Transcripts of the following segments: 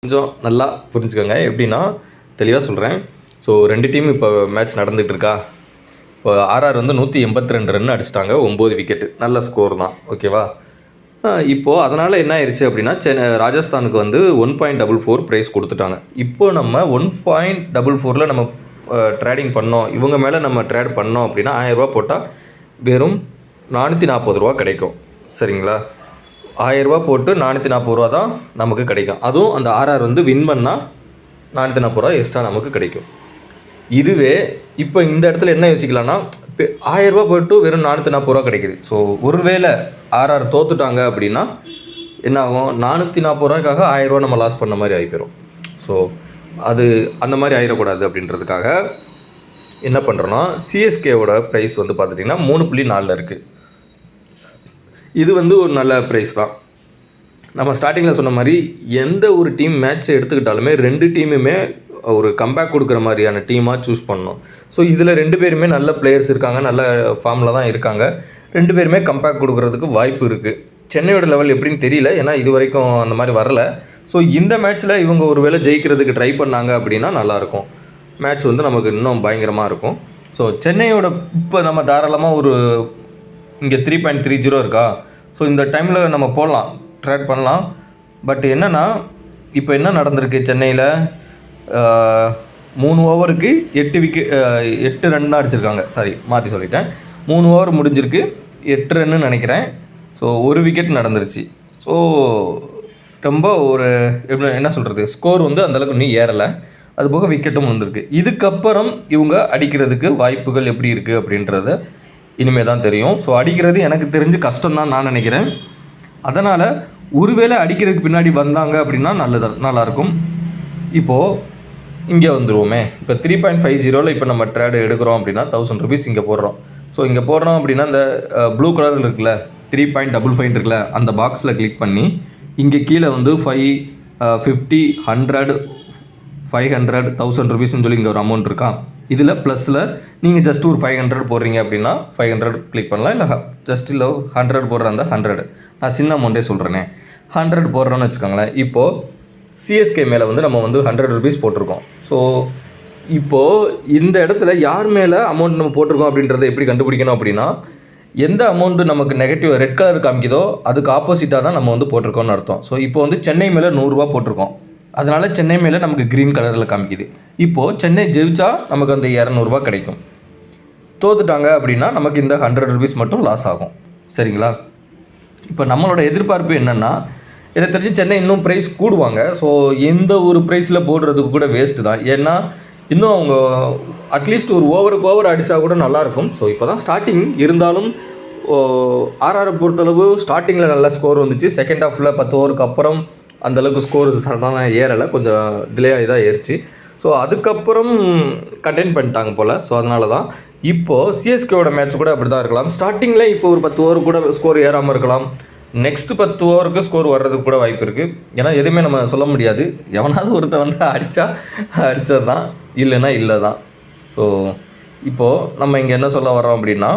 கொஞ்சம் நல்லா புரிஞ்சுக்கோங்க. எப்படின்னா தெளிவாக சொல்கிறேன். ஸோ 2 டீம் இப்போ மேட்ச் நடந்துகிட்டு இருக்கா. இப்போ ஆர்ஆர் வந்து 182 ரன் அடிச்சிட்டாங்க, 9 விக்கெட்டு. நல்ல ஸ்கோர் தான், ஓகேவா. இப்போது அதனால் என்ன ஆயிடுச்சு அப்படின்னா ராஜஸ்தானுக்கு வந்து 1.44 ப்ரைஸ் கொடுத்துட்டாங்க. இப்போ நம்ம 1.44 நம்ம ட்ரேடிங் பண்ணோம், இவங்க மேலே நம்ம ட்ரேட் பண்ணோம் அப்படின்னா 1000 ரூபா போட்டால் வெறும் 440 ரூபா கிடைக்கும். சரிங்களா, 1000 ரூபா போட்டு 440 ரூபா தான் நமக்கு கிடைக்கும். அதுவும் அந்த ஆர்ஆர் வந்து வின் பண்ணால் 440 ரூபா எக்ஸ்ட்ரா நமக்கு கிடைக்கும். இதுவே இப்போ இந்த இடத்துல என்ன யோசிக்கலாம்னா, இப்போ 1000 ரூபா போட்டு வெறும் 440 ரூபா கிடைக்குது. ஸோ ஒருவேளை ஆர்ஆர் தோத்துட்டாங்க அப்படின்னா என்ன ஆகும், 440 ரூபாய்க்காக 1000 ரூபா நம்ம லாஸ் பண்ண மாதிரி ஆகிப்போம். ஸோ அது அந்த மாதிரி ஆகிடக்கூடாது அப்படின்றதுக்காக என்ன பண்ணுறோன்னா, சிஎஸ்கேவோட ப்ரைஸ் வந்து பார்த்துட்டிங்கன்னா 3.4 இருக்குது. இது வந்து ஒரு நல்ல ப்ரைஸ் தான். நம்ம ஸ்டார்டிங்கில் சொன்ன மாதிரி எந்த ஒரு டீம் மேட்ச்சை எடுத்துக்கிட்டாலுமே 2 டீமுமே ஒரு கம்பேக் கொடுக்குற மாதிரியான டீமாக சூஸ் பண்ணணும். ஸோ இதில் 2 பேருமே நல்ல பிளேயர்ஸ் இருக்காங்க, நல்ல ஃபார்மில் தான் இருக்காங்க. 2 பேருமே கம்பேக் கொடுக்குறதுக்கு வாய்ப்பு இருக்குது. சென்னையோட லெவல் எப்படின்னு தெரியல, ஏன்னா இது வரைக்கும் அந்த மாதிரி வரல. ஸோ இந்த மேட்ச்சில் இவங்க ஒரு வேளை ஜெயிக்கிறதுக்கு ட்ரை பண்ணாங்க அப்படின்னா நல்லாயிருக்கும். மேட்ச் வந்து நமக்கு இன்னும் பயங்கரமாக இருக்கும். ஸோ சென்னையோட இப்போ நம்ம தாராளமாக ஒரு இங்கே 3.30 இருக்கா. ஸோ இந்த டைமில் நம்ம போடலாம், ட்ரேட் பண்ணலாம். பட் என்னென்னா இப்போ என்ன நடந்திருக்கு, சென்னையில் 3 ஓவருக்கு 8 ரன் தான் அடிச்சிருக்காங்க. சாரி, மாற்றி சொல்லிட்டேன். 3 ஓவர் முடிஞ்சிருக்கு, 8 ரன்னு நினைக்கிறேன். ஸோ 1 விக்கெட் நடந்துருச்சு. ஸோ ரொம்ப ஒரு என்ன சொல்கிறது, ஸ்கோர் வந்து அந்தளவுக்கு இன்னும் ஏறலை. அதுபோக விக்கெட்டும் வந்திருக்கு. இதுக்கப்புறம் இவங்க அடிக்கிறதுக்கு வாய்ப்புகள் எப்படி இருக்குது அப்படின்றத இனிமேல் தான் தெரியும். ஸோ அடிக்கிறது எனக்கு தெரிஞ்சு கஷ்டம்தான் நான் நினைக்கிறேன். அதனால் ஒருவேளை அடிக்கிறதுக்கு பின்னாடி வந்தாங்க அப்படின்னா நல்லாயிருக்கும். இப்போது இங்கே வந்துடுவோமே, இப்போ 3.50 இப்போ நம்ம ட்ரேடு எடுக்கிறோம் அப்படின்னா 1000 ருபீஸ் இங்கே போடுறோம். ஸோ இங்கே போடுறோம் அப்படின்னா இந்த ப்ளூ கலரில் இருக்குல்ல 3.55 இருக்குல்ல, அந்த பாக்ஸில் கிளிக் பண்ணி இங்கே கீழே வந்து 5, 50, 100, 500, 1000 ருபீஸ்ன்னு சொல்லி இங்கே ஒரு அமௌண்ட் இருக்கா. இதில் ப்ளஸில் நீங்கள் ஜஸ்ட் ஒரு 500 போடுறீங்க அப்படின்னா 500 கிளிக் பண்ணலாம். இல்லை ஜஸ்ட் இல்லை 100 போடுற அந்த 100, நான் சின்ன அமௌண்ட்டே சொல்கிறேனே 100 போடுறோன்னு வச்சுக்கோங்களேன். இப்போது சிஎஸ்கே மேலே வந்து நம்ம வந்து 100 ருபீஸ் போட்டிருக்கோம். ஸோ இப்போது இந்த இடத்துல யார் மேலே அமௌண்ட் நம்ம போட்டிருக்கோம் அப்படின்றத எப்படி கண்டுபிடிக்கணும் அப்படின்னா, எந்த அமௌண்ட்டு நமக்கு நெகட்டிவ் ரெட் கலர் காமிக்குதோ அதுக்கு ஆப்போசிட்டாக தான் நம்ம வந்து போட்டிருக்கோம்னு அர்த்தம். ஸோ இப்போ வந்து சென்னை மேலே 100 ரூபா போட்டிருக்கோம், அதனால் சென்னை மேலே நமக்கு க்ரீன் கலரில் காமிக்குது. இப்போது சென்னை ஜெயிச்சா நமக்கு அந்த 200 ரூபா கிடைக்கும். தோத்துட்டாங்க அப்படின்னா நமக்கு இந்த 100 ருபீஸ் மட்டும் லாஸ் ஆகும். சரிங்களா, இப்போ நம்மளோட எதிர்பார்ப்பு என்னென்னா, எனக்கு தெரிஞ்சு சென்னை இன்னும் ப்ரைஸ் கூடுவாங்க. ஸோ எந்த ஒரு ப்ரைஸில் போடுறதுக்கு கூட வேஸ்ட்டு தான். ஏன்னா இன்னும் அவங்க அட்லீஸ்ட் ஒரு ஓவருக்கு ஓவர் அடித்தா கூட நல்லாயிருக்கும். ஸோ இப்போ தான் ஸ்டார்டிங் இருந்தாலும் ஆர்ஆரை பொறுத்தளவு ஸ்டார்டிங்கில் நல்ல ஸ்கோர் வந்துச்சு. செகண்ட் ஹாஃபில் 10 ஓவருக்கு அப்புறம் அந்தளவுக்கு ஸ்கோர் சடனாக ஏறலை, கொஞ்சம் டிலே ஆகி தான் ஏறிச்சு. ஸோ அதுக்கப்புறம் கண்டெயின் பண்ணிட்டாங்க போல். ஸோ அதனால தான் இப்போது சிஎஸ்கேவோட மேட்ச் கூட அப்படி தான் இருக்கலாம். ஸ்டார்டிங்கில் இப்போ ஒரு 10 ஓவர் கூட ஸ்கோர் ஏறாமல் இருக்கலாம். நெக்ஸ்ட்டு 10 ஓவருக்கு ஸ்கோர் வர்றதுக்கு கூட வாய்ப்பு இருக்குது. ஏன்னா எதுவுமே நம்ம சொல்ல முடியாது. எவனாவது ஒருத்தர் வந்து அடித்தது தான், இல்லைன்னா இல்லை தான். ஸோ இப்போது நம்ம இங்கே என்ன சொல்ல வரோம் அப்படின்னா,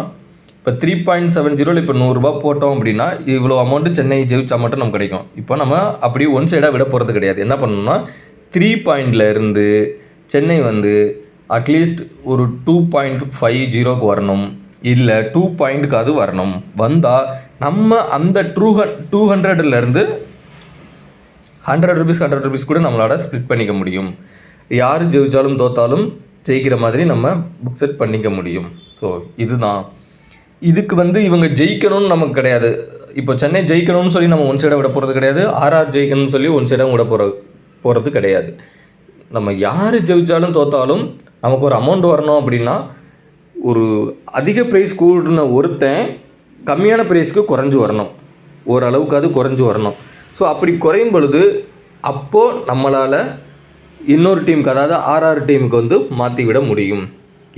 இப்போ 3.70 இப்போ 100 ரூபா போட்டோம் அப்படின்னா இவ்வளோ அமௌண்ட்டு சென்னை ஜெயிச்சா மட்டும் நமக்கு கிடைக்கும். இப்போ நம்ம அப்படி ஒன் சைடாக விட போகிறது கிடையாது. என்ன பண்ணணும்னா 3 பாயிண்டில் இருந்து சென்னை வந்து அட்லீஸ்ட் ஒரு 2.50க்கு வரணும், இல்லை 2 பாயிண்ட்டுக்கு அது வரணும். வந்தால் நம்ம அந்த 200லேருந்து 100 ருபீஸ் கூட நம்மளோட ஸ்ப்ளிட் பண்ணிக்க முடியும். யார் ஜெயிச்சாலும் தோத்தாலும் ஜெயிக்கிற மாதிரி நம்ம புக் செட் பண்ணிக்க முடியும். ஸோ இதுதான். இதுக்கு வந்து இவங்க ஜெயிக்கணும்னு நமக்கு கிடையாது. இப்போ சென்னை ஜெயிக்கணும்னு சொல்லி நம்ம ஒன் சைடாக விட போகிறது கிடையாது. ஆர்ஆர் ஜெயிக்கணும்னு சொல்லி ஒன் சைடாக விட போகிறது கிடையாது. நம்ம யார் ஜெயித்தாலும் தோத்தாலும் நமக்கு ஒரு அமௌண்ட் வரணும் அப்படின்னா, ஒரு அதிக ப்ரைஸ் கூடுன ஒருத்தன் கம்மியான ப்ரைஸ்க்கு குறைஞ்சி வரணும், ஓரளவுக்கு அது குறைஞ்சி வரணும். ஸோ அப்படி குறையும் பொழுது அப்போது நம்மளால் இன்னொரு டீமுக்கு, அதாவது ஆர்ஆர் டீமுக்கு வந்து மாற்றி விட முடியும்.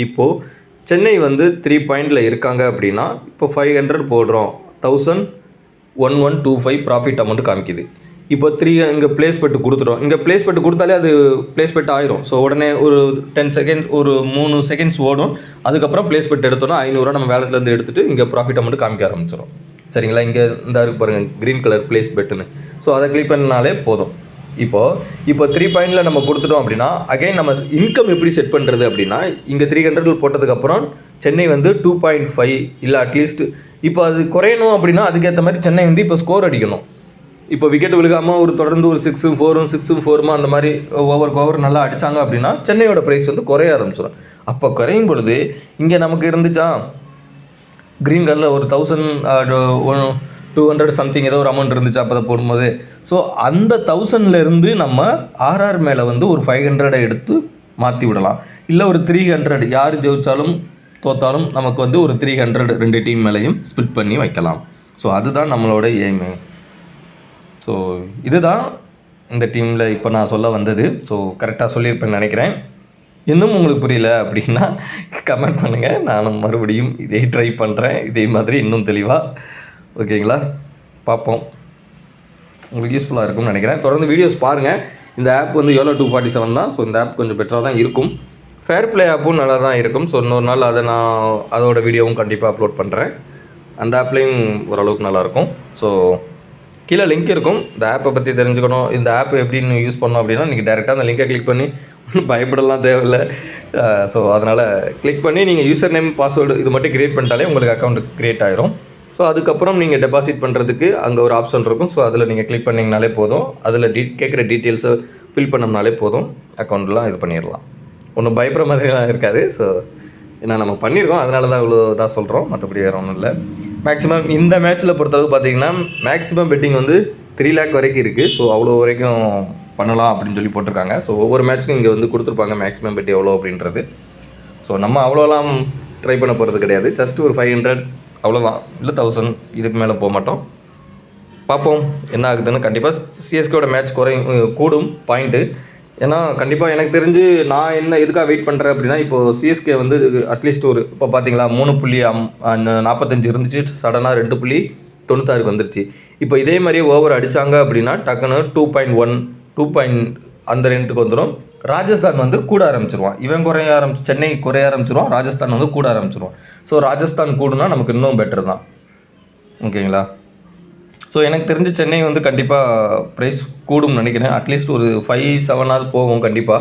இப்போது சென்னை வந்து 3 பாயிண்டில் இருக்காங்க அப்படின்னா இப்போ 500 போடுறோம், 1125 ப்ராஃபிட் அமௌண்ட்டு காமிக்குது. இப்போ 3 இங்கே ப்ளேஸ் பெட்டு கொடுத்துட்டோம். இங்கே ப்ளேஸ் பெட்டு கொடுத்தாலே அது ப்ளேஸ் பெட் ஆயிரும். ஸோ உடனே ஒரு 10 செகண்ட், ஒரு 3 செகண்ட்ஸ் ஓடும். அதுக்கப்புறம் ப்ளேஸ் பெட் எடுத்தோன்னா 500 நம்ம வேலட்லேருந்து எடுத்துகிட்டு இங்கே ப்ராஃபிட் அமௌண்ட் காமிக்க ஆரம்பிச்சிடும். சரிங்களா, இங்கே இந்த இருக்கு பாருங்கள் க்ரீன் கலர் ப்ளேஸ் பெட்டுன்னு. ஸோ அதை கிளிக் பண்ணாலே போதும். இப்போ 3 பாயிண்டில் நம்ம கொடுத்துட்டோம் அப்படின்னா அகைன் நம்ம இன்கம் எப்படி செட் பண்ணுறது அப்படின்னா இங்கே 300 போட்டதுக்கப்புறம் சென்னை வந்து 2.5 இல்லை அட்லீஸ்ட் இப்போ அது குறையணும் அப்படின்னா அதுக்கேற்ற மாதிரி சென்னை வந்து இப்போ ஸ்கோர் அடிக்கணும். இப்போ விக்கெட் விழுகாமல் ஒரு தொடர்ந்து ஒரு 6 4 அந்த மாதிரி ஓவர் நல்லா அடித்தாங்க அப்படின்னா சென்னையோட ப்ரைஸ் வந்து குறைய ஆரம்பிச்சிடும். அப்போ குறையும் பொழுது இங்கே நமக்கு இருந்துச்சா க்ரீன் கலரில் ஒரு 1200 சம்திங் ஏதோ ஒரு அமௌண்ட் இருந்துச்சு அப்போ தான் போடும்போது. ஸோ அந்த 1000லேருந்து நம்ம ஆர்ஆர் மேலே வந்து ஒரு 500 எடுத்து மாற்றி விடலாம். இல்லை ஒரு 300 யார் ஜெயிச்சாலும் தோத்தாலும் நமக்கு வந்து ஒரு 300 2 டீம் மேலேயும் ஸ்பிட் பண்ணி வைக்கலாம். ஸோ அதுதான் நம்மளோட எய்மு. ஸோ இதுதான் இந்த டீமில் இப்போ நான் சொல்ல வந்தது. ஸோ கரெக்டாக சொல்லியிருப்பேன்னு நினைக்கிறேன். இன்னும் உங்களுக்கு புரியல அப்படின்னா கமெண்ட் பண்ணுங்கள். நானும் மறுபடியும் இதே ட்ரை பண்ணுறேன் இதே மாதிரி இன்னும் தெளிவாக. ஓகேங்களா, பார்ப்போம். உங்களுக்கு யூஸ்ஃபுல்லாக இருக்கும்னு நினைக்கிறேன். தொடர்ந்து வீடியோஸ் பாருங்கள். இந்த ஆப் வந்து YOLO 247 தான். ஸோ இந்த ஆப் கொஞ்சம் பெட்டராக தான் இருக்கும். ஃபேர் ப்ளே ஆப்பும் நல்லா தான் இருக்கும். ஸோ இன்னொரு நாள் அதை நான் அதோட வீடியோவும் கண்டிப்பாக அப்லோட் பண்ணுறேன். அந்த ஆப்லேயும் ஓரளவுக்கு நல்லாயிருக்கும். ஸோ கீழே லிங்க் இருக்கும். இந்த ஆப்பை பற்றி தெரிஞ்சுக்கணும், இந்த ஆப் எப்படின்னு யூஸ் பண்ணோம் அப்படின்னா நீங்கள் டேரெக்டாக அந்த லிங்கை கிளிக் பண்ணி பயப்படலாம் தேவையில்லை. ஸோ அதனால் கிளிக் பண்ணி நீங்கள் யூசர் நேம் பாஸ்வேர்டு இது மட்டும் க்ரியேட் பண்ணிட்டாலே உங்களுக்கு அக்கௌண்ட் க்ரியேட் ஆகிரும். ஸோ அதுக்கப்புறம் நீங்கள் டெபாசிட் பண்ணுறதுக்கு அங்கே ஒரு ஆப்ஷன் இருக்கும். ஸோ அதில் நீங்கள் கிளிக் பண்ணிங்கனாலே போதும். அதில் கேட்குற டீட்டெயில்ஸை ஃபில் பண்ணோம்னாலே போதும், அக்கௌண்ட்லாம் இது பண்ணிடலாம். ஒன்றும் பயப்படுற மாதிரிலாம் இருக்காது. ஸோ ஏன்னா நம்ம பண்ணியிருக்கோம், அதனால தான் இவ்வளோ இதாக சொல்கிறோம், மற்றபடி வேறு ஒன்றும் இல்லை. மேக்ஸிமம் இந்த மேட்ச்சில் பொறுத்தளவுக்கு பார்த்தீங்கன்னா மேக்ஸிமம் பெட்டிங் வந்து 3 lakh வரைக்கும் இருக்குது. ஸோ அவ்வளோ வரைக்கும் பண்ணலாம் அப்படின்னு சொல்லி போட்டிருக்காங்க. ஸோ ஒவ்வொரு மேட்ச்சுக்கும் இங்கே வந்து கொடுத்துருப்பாங்க மேக்ஸிமம் பெட்டி எவ்வளோ அப்படின்றது. ஸோ நம்ம அவ்வளோலாம் ட்ரை பண்ண போகிறது கிடையாது. ஜஸ்ட் ஒரு 500 அவ்வளோதான், இல்லை 1000 இதுக்கு மேலே போக மாட்டோம். பார்ப்போம் என்ன ஆகுதுன்னு. கண்டிப்பாக சிஎஸ்கேவோட மேட்ச் கூடும் பாயிண்ட்டு. ஏன்னா கண்டிப்பாக எனக்கு தெரிஞ்சு நான் என்ன எதுக்காக வெயிட் பண்ணுறேன் அப்படின்னா இப்போது சிஎஸ்கே வந்து அட்லீஸ்ட் ஒரு இப்போ பார்த்தீங்களா 3.45 இருந்துச்சு, சடனாக 2.96 வந்துருச்சு. இப்போ இதே மாதிரியே ஓவர் அடித்தாங்க அப்படின்னா டக்குன்னு 2.1 அந்த ரேட்டுக்கு வந்துடும். ராஜஸ்தான் வந்து கூட ஆரம்பிச்சிருவான், இவன் சென்னை குறைய ஆரம்பிச்சிருவான், ராஜஸ்தான் வந்து கூட ஆரம்பிச்சிருவான். ஸோ ராஜஸ்தான் கூடுனா நமக்கு இன்னும் பெட்டர் தான். ஓகேங்களா, ஸோ எனக்கு தெரிஞ்சு சென்னை வந்து கண்டிப்பாக ப்ரைஸ் கூடும்னு நினைக்கிறேன். அட்லீஸ்ட் ஒரு 5-7 போகும் கண்டிப்பாக.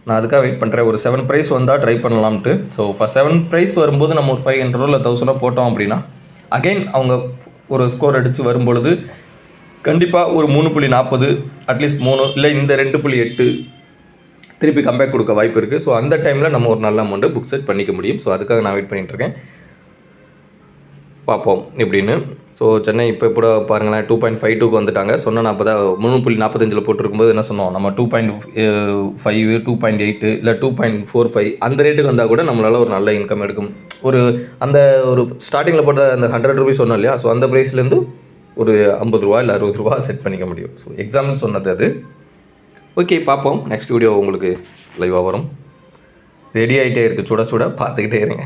நான் அதுக்காக வெயிட் பண்ணுறேன். ஒரு 7 ப்ரைஸ் வந்தால் ட்ரை பண்ணலாம்ட்டு. ஸோ 7 ப்ரைஸ் வரும்போது நம்ம ஒரு 500 இல்லை 1000 போட்டோம் அப்படின்னா அகைன் அவங்க ஒரு ஸ்கோர் அடித்து வரும்பொழுது கண்டிப்பாக ஒரு 3.40 அட்லீஸ்ட் 3 இல்லை இந்த 2.8 திருப்பி கம்பேக் கொடுக்க வாய்ப்பு இருக்குது. ஸோ அந்த டைமில் நம்ம ஒரு நல்ல அமௌண்ட்டு புக் செட் பண்ணிக்க முடியும். ஸோ அதுக்காக நான் வெயிட் பண்ணிகிட்ருக்கேன். பார்ப்போம் எப்படின்னு. ஸோ சென்னை இப்போ கூட பாருங்களேன் 2.52க்கு வந்துட்டாங்க. சொன்னால் அப்போ தான் 3.45 போட்டிருக்கும்போது என்ன சொன்னோம், நம்ம 2.5 2.8 இல்லை 2.45 அந்த ரேட்டுக்கு வந்தால் கூட நம்மளால் ஒரு நல்ல இன்கம் எடுக்கும். அந்த ஸ்டார்டிங்கில் போட்ட அந்த 100 rupees சொன்னோம் இல்லையா, ஸோ அந்த ப்ரைஸ்லேருந்து ஒரு 50 ரூபா இல்லை 60 ரூபா செட் பண்ணிக்க முடியும். ஸோ எக்ஸாம்பிள் சொன்னது அது. ஓகே, பார்ப்போம். நெக்ஸ்ட் வீடியோ உங்களுக்கு லைவாக வரும். ரெடி ஆகிட்டே இருக்குது, சுட பார்த்துக்கிட்டே இருங்க.